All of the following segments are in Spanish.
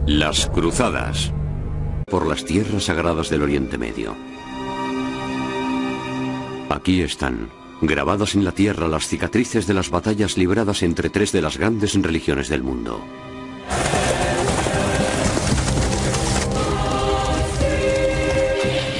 Las cruzadas por las tierras sagradas del Oriente Medio. Aquí están, grabadas en la tierra, las cicatrices de las batallas libradas entre tres de las grandes religiones del mundo.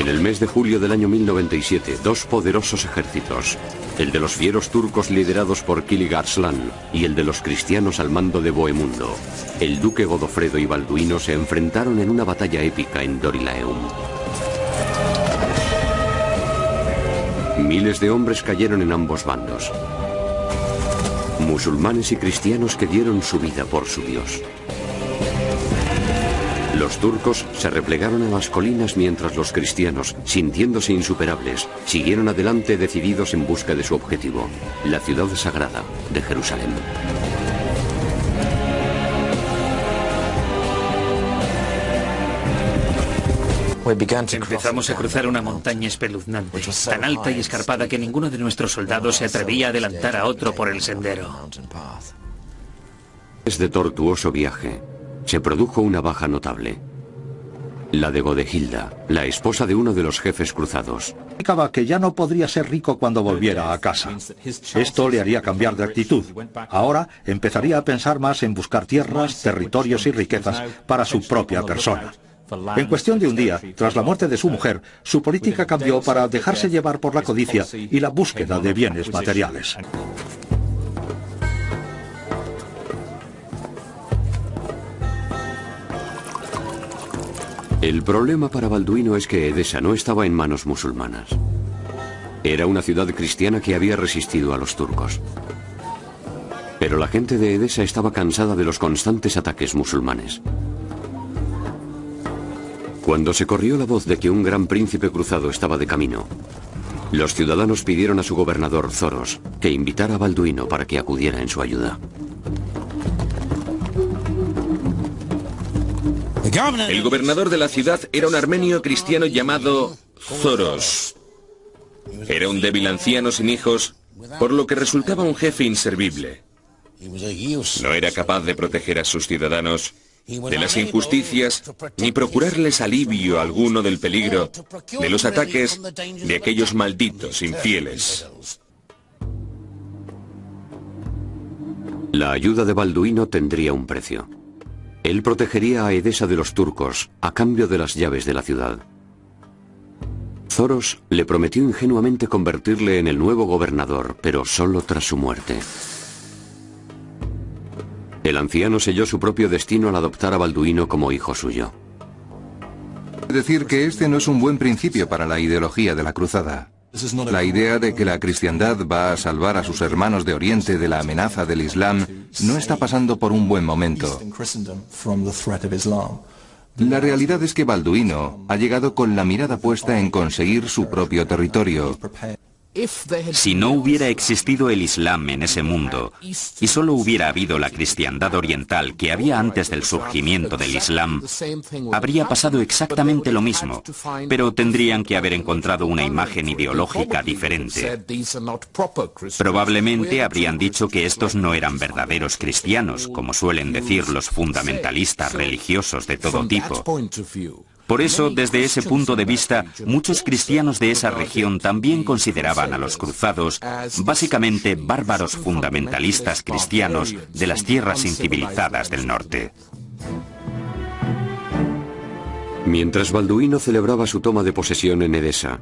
En el mes de julio del año 1097, dos poderosos ejércitos, el de los fieros turcos liderados por Kilig Arslan y el de los cristianos al mando de Bohemundo, el duque Godofredo y Balduino, se enfrentaron en una batalla épica en Dorilaeum. Miles de hombres cayeron en ambos bandos, musulmanes y cristianos que dieron su vida por su Dios. Los turcos se replegaron a las colinas mientras los cristianos, sintiéndose insuperables, siguieron adelante decididos en busca de su objetivo, la ciudad sagrada de Jerusalén. Empezamos a cruzar una montaña espeluznante, tan alta y escarpada que ninguno de nuestros soldados se atrevía a adelantar a otro por el sendero. Desde tortuoso viaje, se produjo una baja notable. La de Godehilda, la esposa de uno de los jefes cruzados. Significaba que ya no podría ser rico cuando volviera a casa. Esto le haría cambiar de actitud. Ahora empezaría a pensar más en buscar tierras, territorios y riquezas para su propia persona. En cuestión de un día, tras la muerte de su mujer, su política cambió para dejarse llevar por la codicia y la búsqueda de bienes materiales. El problema para Balduino es que Edesa no estaba en manos musulmanas. Era una ciudad cristiana que había resistido a los turcos. Pero la gente de Edesa estaba cansada de los constantes ataques musulmanes. Cuando se corrió la voz de que un gran príncipe cruzado estaba de camino, los ciudadanos pidieron a su gobernador Zoros que invitara a Balduino para que acudiera en su ayuda. El gobernador de la ciudad era un armenio cristiano llamado Zoros. Era un débil anciano sin hijos, por lo que resultaba un jefe inservible. No era capaz de proteger a sus ciudadanos de las injusticias ni procurarles alivio alguno del peligro de los ataques de aquellos malditos infieles. La ayuda de Balduino tendría un precio. Él protegería a Edesa de los turcos a cambio de las llaves de la ciudad. Zoros le prometió ingenuamente convertirle en el nuevo gobernador, pero solo tras su muerte. El anciano selló su propio destino al adoptar a Balduino como hijo suyo. Decir que este no es un buen principio para la ideología de la cruzada. La idea de que la cristiandad va a salvar a sus hermanos de Oriente de la amenaza del Islam no está pasando por un buen momento. La realidad es que Balduino ha llegado con la mirada puesta en conseguir su propio territorio. Si no hubiera existido el Islam en ese mundo y solo hubiera habido la cristiandad oriental que había antes del surgimiento del Islam, habría pasado exactamente lo mismo, pero tendrían que haber encontrado una imagen ideológica diferente. Probablemente habrían dicho que estos no eran verdaderos cristianos, como suelen decir los fundamentalistas religiosos de todo tipo. Por eso, desde ese punto de vista, muchos cristianos de esa región también consideraban a los cruzados básicamente bárbaros fundamentalistas cristianos de las tierras incivilizadas del norte. Mientras Balduino celebraba su toma de posesión en Edesa,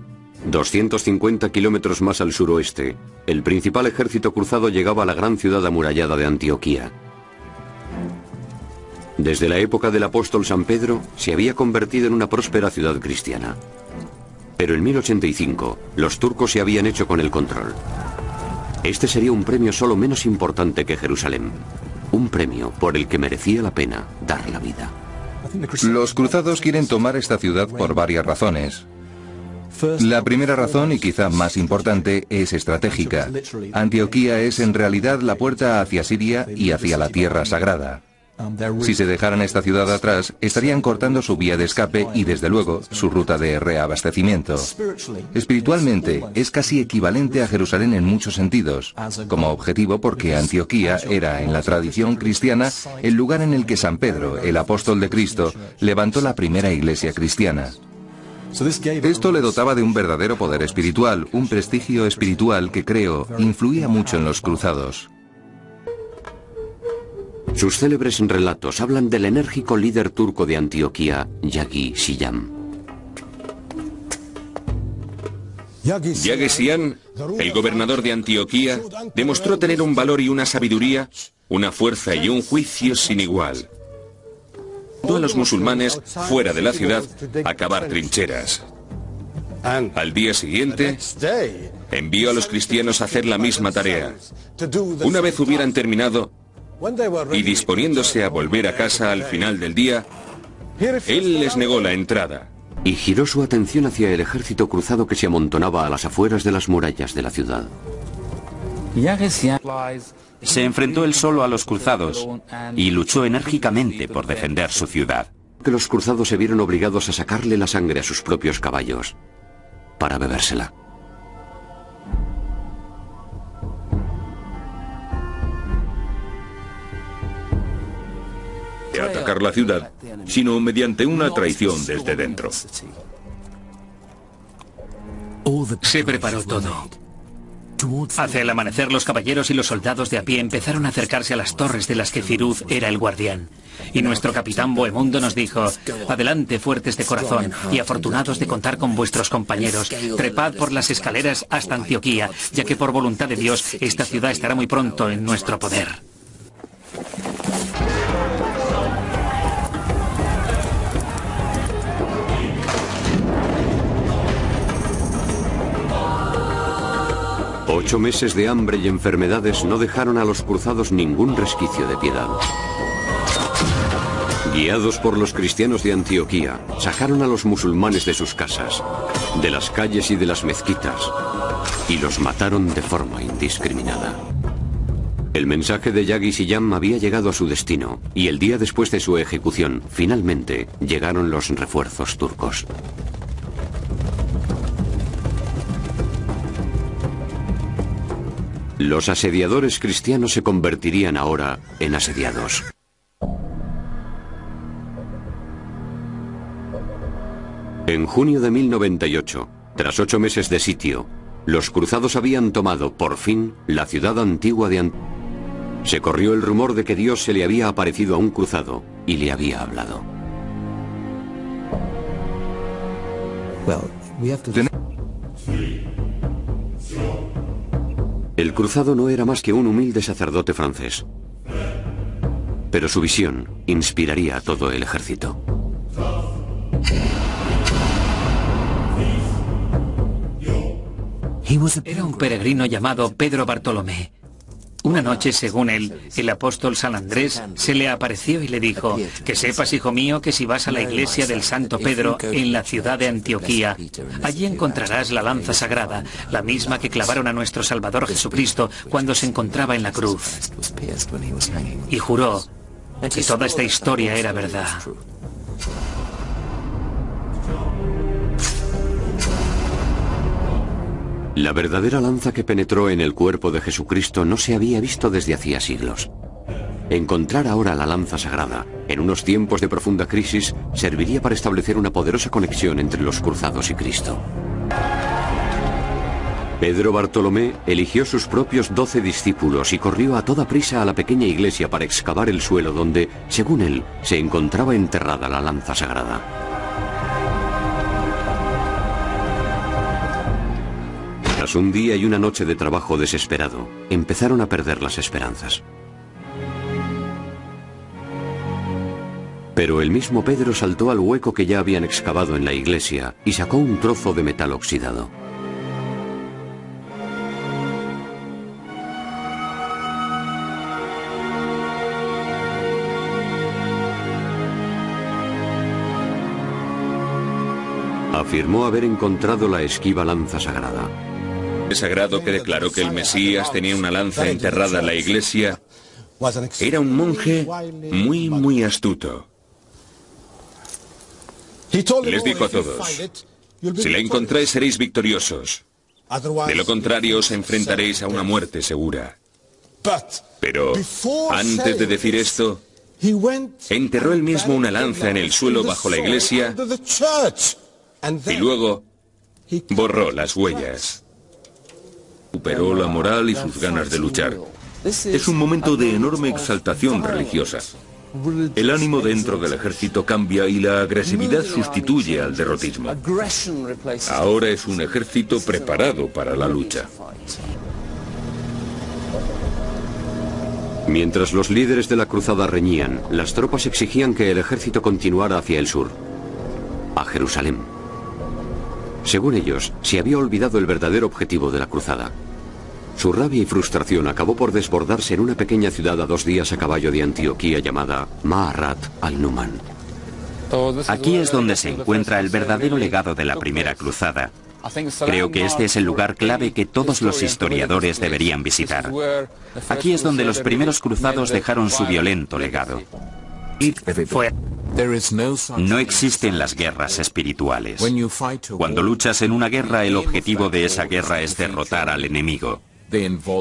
250 kilómetros más al suroeste, el principal ejército cruzado llegaba a la gran ciudad amurallada de Antioquía. Desde la época del apóstol San Pedro, se había convertido en una próspera ciudad cristiana. Pero en 1085, los turcos se habían hecho con el control. Este sería un premio solo menos importante que Jerusalén. Un premio por el que merecía la pena dar la vida. Los cruzados quieren tomar esta ciudad por varias razones. La primera razón, y quizá más importante, es estratégica. Antioquía es en realidad la puerta hacia Siria y hacia la Tierra Sagrada. Si se dejaran esta ciudad atrás, estarían cortando su vía de escape y, desde luego, su ruta de reabastecimiento. Espiritualmente, es casi equivalente a Jerusalén en muchos sentidos, como objetivo porque Antioquía era, en la tradición cristiana, el lugar en el que San Pedro, el apóstol de Cristo, levantó la primera iglesia cristiana. Esto le dotaba de un verdadero poder espiritual, un prestigio espiritual que, creo, influía mucho en los cruzados. Sus célebres relatos hablan del enérgico líder turco de Antioquía, Yagi Siyam. Yagi Siyam, el gobernador de Antioquía, demostró tener un valor y una sabiduría, una fuerza y un juicio sin igual. Mandó a los musulmanes fuera de la ciudad a cavar trincheras. Al día siguiente, envió a los cristianos a hacer la misma tarea. Una vez hubieran terminado, y disponiéndose a volver a casa al final del día, él les negó la entrada. Y giró su atención hacia el ejército cruzado que se amontonaba a las afueras de las murallas de la ciudad. Se enfrentó él solo a los cruzados y luchó enérgicamente por defender su ciudad. Que los cruzados se vieron obligados a sacarle la sangre a sus propios caballos para bebérsela. Atacar la ciudad, sino mediante una traición desde dentro. Se preparó todo. Hacia el amanecer, los caballeros y los soldados de a pie empezaron a acercarse a las torres de las que Firuz era el guardián. Y nuestro capitán Bohemundo nos dijo: adelante, fuertes de corazón y afortunados de contar con vuestros compañeros. Trepad por las escaleras hasta Antioquía, ya que por voluntad de Dios esta ciudad estará muy pronto en nuestro poder. Ocho meses de hambre y enfermedades no dejaron a los cruzados ningún resquicio de piedad. Guiados por los cristianos de Antioquía, sacaron a los musulmanes de sus casas, de las calles y de las mezquitas, y los mataron de forma indiscriminada. El mensaje de Yagi Siyam había llegado a su destino, y el día después de su ejecución, finalmente, llegaron los refuerzos turcos. Los asediadores cristianos se convertirían ahora en asediados. En junio de 1098, tras 8 meses de sitio, los cruzados habían tomado, por fin, la ciudad antigua de Antioquía. Se corrió el rumor de que Dios se le había aparecido a un cruzado y le había hablado. El cruzado no era más que un humilde sacerdote francés, pero su visión inspiraría a todo el ejército. Era un peregrino llamado Pedro Bartolomé. Una noche, según él, el apóstol San Andrés se le apareció y le dijo: que sepas, hijo mío, que si vas a la iglesia del Santo Pedro en la ciudad de Antioquía, allí encontrarás la lanza sagrada, la misma que clavaron a nuestro Salvador Jesucristo cuando se encontraba en la cruz. Y juró que toda esta historia era verdad. La verdadera lanza que penetró en el cuerpo de Jesucristo no se había visto desde hacía siglos. Encontrar ahora la lanza sagrada, en unos tiempos de profunda crisis, serviría para establecer una poderosa conexión entre los cruzados y Cristo. Pedro Bartolomé eligió sus propios 12 discípulos y corrió a toda prisa a la pequeña iglesia para excavar el suelo donde, según él, se encontraba enterrada la lanza sagrada. Tras un día y una noche de trabajo desesperado, empezaron a perder las esperanzas. Pero el mismo Pedro saltó al hueco que ya habían excavado en la iglesia y sacó un trozo de metal oxidado. Afirmó haber encontrado la esquiva lanza sagrada. El sagrado que declaró que el Mesías tenía una lanza enterrada en la iglesia Era un monje muy astuto. Les dijo a todos: si la encontráis seréis victoriosos. De lo contrario os enfrentaréis a una muerte segura. Pero antes de decir esto, enterró él mismo una lanza en el suelo bajo la iglesia y luego borró las huellas. Superó la moral y sus ganas de luchar. Es un momento de enorme exaltación religiosa. El ánimo dentro del ejército cambia y la agresividad sustituye al derrotismo. Ahora es un ejército preparado para la lucha. Mientras los líderes de la cruzada reñían, las tropas exigían que el ejército continuara hacia el sur, a Jerusalén. Según ellos, se había olvidado el verdadero objetivo de la cruzada. Su rabia y frustración acabó por desbordarse en una pequeña ciudad a 2 días a caballo de Antioquía llamada Ma'arat al-Numan. Aquí es donde se encuentra el verdadero legado de la primera cruzada. Creo que este es el lugar clave que todos los historiadores deberían visitar. Aquí es donde los primeros cruzados dejaron su violento legado. No existen las guerras espirituales. Cuando luchas en una guerra, el objetivo de esa guerra es derrotar al enemigo.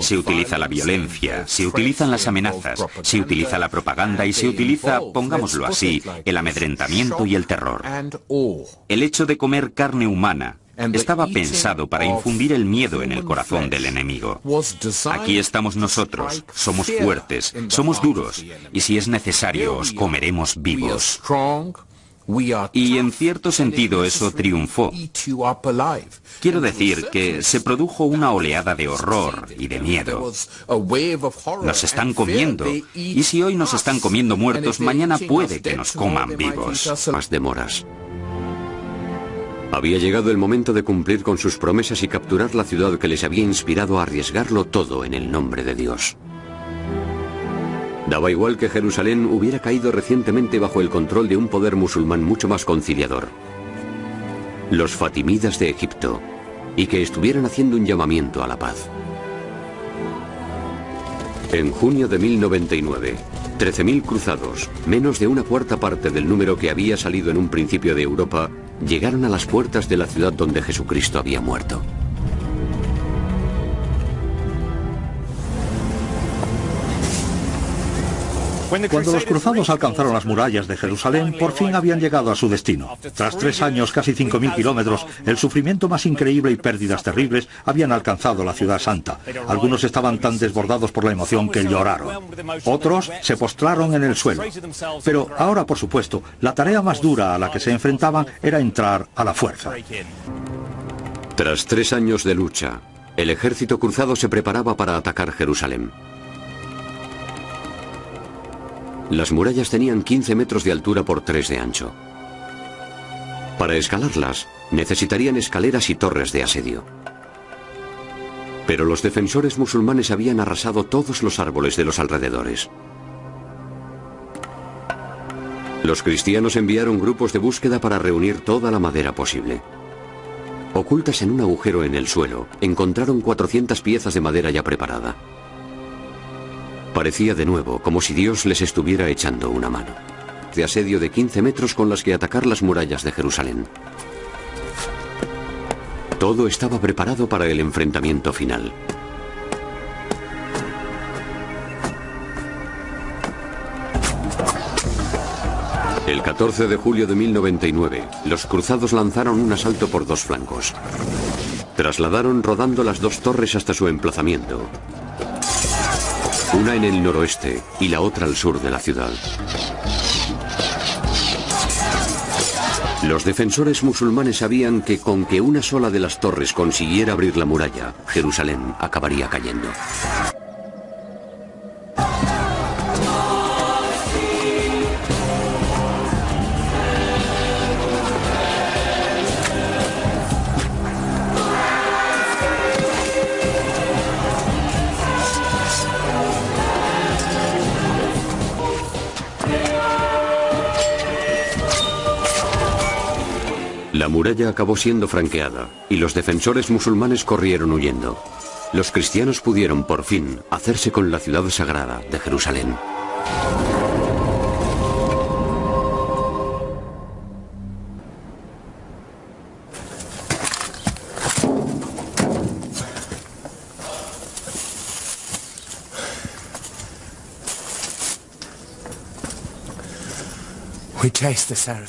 Se utiliza la violencia, se utilizan las amenazas, se utiliza la propaganda y se utiliza, pongámoslo así, el amedrentamiento y el terror. El hecho de comer carne humana estaba pensado para infundir el miedo en el corazón del enemigo. Aquí estamos nosotros, somos fuertes, somos duros, y si es necesario os comeremos vivos. Y en cierto sentido eso triunfó. Quiero decir que se produjo una oleada de horror y de miedo. Nos están comiendo, y si hoy nos están comiendo muertos, mañana puede que nos coman vivos. Más demoras. Había llegado el momento de cumplir con sus promesas y capturar la ciudad que les había inspirado a arriesgarlo todo en el nombre de Dios. Daba igual que Jerusalén hubiera caído recientemente bajo el control de un poder musulmán mucho más conciliador, los Fatimidas de Egipto, y que estuvieran haciendo un llamamiento a la paz. En junio de 1099, 13.000 cruzados, menos de una cuarta parte del número que había salido en un principio de Europa, llegaron a las puertas de la ciudad donde Jesucristo había muerto. Cuando los cruzados alcanzaron las murallas de Jerusalén, por fin habían llegado a su destino. Tras 3 años, casi 5.000 kilómetros, el sufrimiento más increíble y pérdidas terribles habían alcanzado la ciudad santa. Algunos estaban tan desbordados por la emoción que lloraron. Otros se postraron en el suelo. Pero ahora, por supuesto, la tarea más dura a la que se enfrentaban era entrar a la fuerza. Tras 3 años de lucha, el ejército cruzado se preparaba para atacar Jerusalén. Las murallas tenían 15 metros de altura por 3 de ancho. Para escalarlas, necesitarían escaleras y torres de asedio. Pero los defensores musulmanes habían arrasado todos los árboles de los alrededores. Los cristianos enviaron grupos de búsqueda para reunir toda la madera posible. Ocultas en un agujero en el suelo, encontraron 400 piezas de madera ya preparada. Parecía de nuevo como si Dios les estuviera echando una mano. De asedio de 15 metros con las que atacar las murallas de Jerusalén. Todo estaba preparado para el enfrentamiento final. El 14 de julio de 1099, los cruzados lanzaron un asalto por 2 flancos. Trasladaron rodando las 2 torres hasta su emplazamiento. Una en el noroeste y la otra al sur de la ciudad. Los defensores musulmanes sabían que con que una sola de las torres consiguiera abrir la muralla, Jerusalén acabaría cayendo. La muralla acabó siendo franqueada y los defensores musulmanes corrieron huyendo. los cristianos pudieron por fin hacerse con la ciudad sagrada de Jerusalén.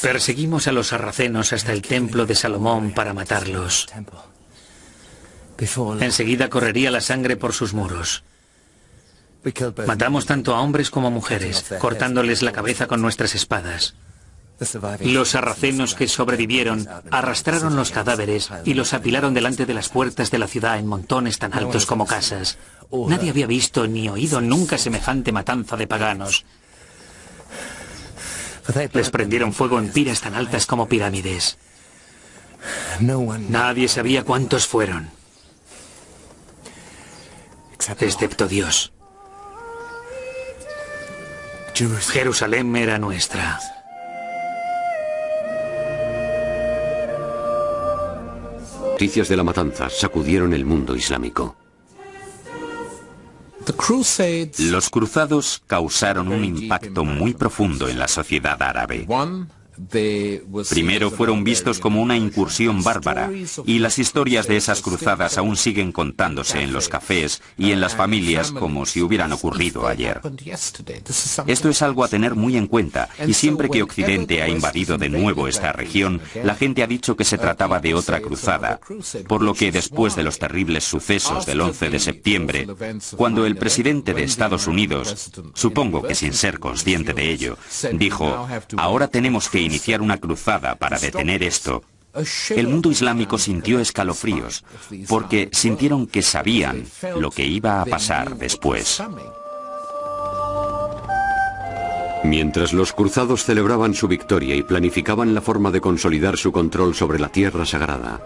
Perseguimos a los sarracenos hasta el templo de Salomón para matarlos. Enseguida correría la sangre por sus muros. Matamos tanto a hombres como a mujeres, cortándoles la cabeza con nuestras espadas. Los sarracenos que sobrevivieron arrastraron los cadáveres y los apilaron delante de las puertas de la ciudad en montones tan altos como casas. Nadie había visto ni oído nunca semejante matanza de paganos. Les prendieron fuego en piras tan altas como pirámides. Nadie sabía cuántos fueron, excepto Dios. Jerusalén era nuestra. Noticias de la matanza sacudieron el mundo islámico. Los cruzados causaron un impacto muy profundo en la sociedad árabe. Primero fueron vistos como una incursión bárbara, y las historias de esas cruzadas aún siguen contándose en los cafés y en las familias como si hubieran ocurrido ayer. Esto es algo a tener muy en cuenta, y siempre que Occidente ha invadido de nuevo esta región, la gente ha dicho que se trataba de otra cruzada, por lo que después de los terribles sucesos del 11 de septiembre, cuando el presidente de Estados Unidos, supongo que sin ser consciente de ello, dijo: ahora tenemos que iniciar una cruzada para detener esto, el mundo islámico sintió escalofríos, porque sintieron que sabían lo que iba a pasar después. Mientras los cruzados celebraban su victoria y planificaban la forma de consolidar su control sobre la tierra sagrada,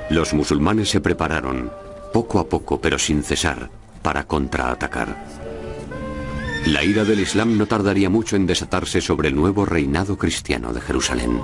los musulmanes se prepararon, poco a poco pero sin cesar, para contraatacar. La ira del Islam no tardaría mucho en desatarse sobre el nuevo reinado cristiano de Jerusalén.